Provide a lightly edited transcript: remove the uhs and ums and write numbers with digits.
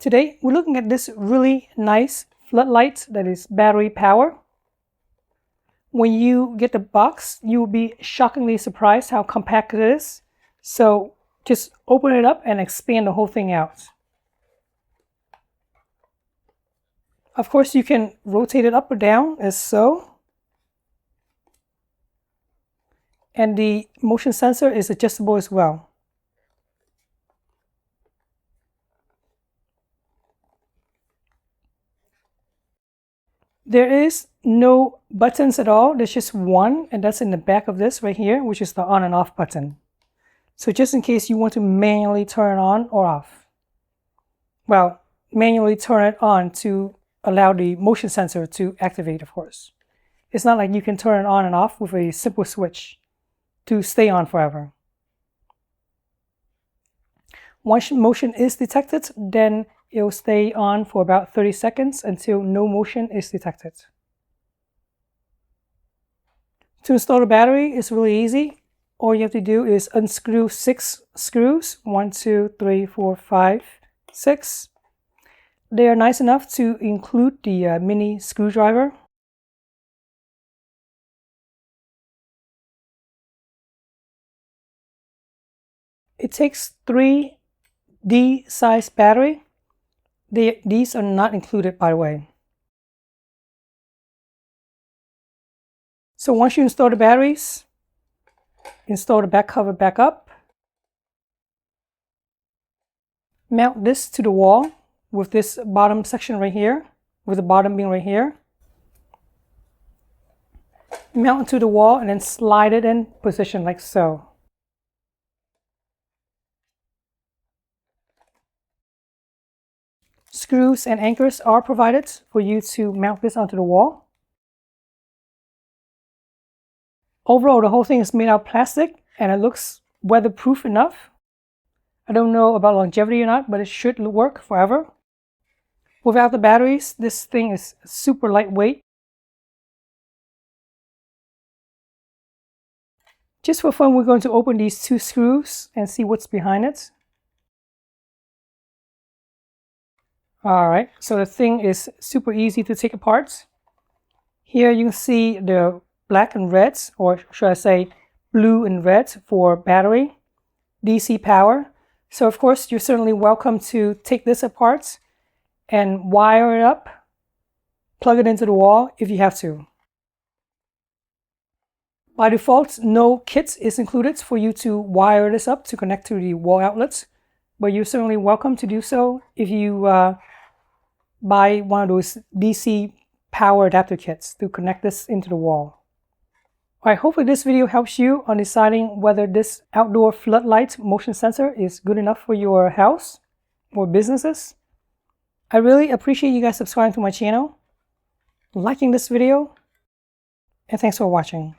Today, we're looking at this really nice floodlight that is battery power. When you get the box, you will be shockingly surprised how compact it is. So just open it up and expand the whole thing out. Of course, you can rotate it up or down as so. And the motion sensor is adjustable as well. There is no buttons at all. There's just one, and that's in the back of this right here, which is the on and off button. So just in case you want to manually turn it on or off. Well, manually turn it on to allow the motion sensor to activate, of course. It's not like you can turn it on and off with a simple switch to stay on forever. Once motion is detected, then it will stay on for about 30 seconds until no motion is detected. To install the battery is really easy. All you have to do is unscrew 6 screws. 1, 2, 3, 4, 5, 6. They are nice enough to include the mini screwdriver. It takes 3 D-size battery. These are not included, by the way. So once you install the batteries, install the back cover back up. Mount this to the wall with this bottom section right here, with the bottom being right here. Mount it to the wall and then slide it in position like so. Screws and anchors are provided for you to mount this onto the wall. Overall, the whole thing is made out of plastic and it looks weatherproof enough. I don't know about longevity or not, but it should work forever. Without the batteries, this thing is super lightweight. Just for fun, we're going to open these 2 screws and see what's behind it. Alright, so the thing is super easy to take apart. Here you can see the black and red, or should I say blue and red for battery, DC power. So of course you're certainly welcome to take this apart and wire it up, plug it into the wall if you have to. By default, no kit is included for you to wire this up to connect to the wall outlets, but you're certainly welcome to do so if you buy one of those DC power adapter kits to connect this into the wall. Alright, hopefully this video helps you on deciding whether this outdoor floodlight motion sensor is good enough for your house or businesses. I really appreciate you guys subscribing to my channel, liking this video, and thanks for watching.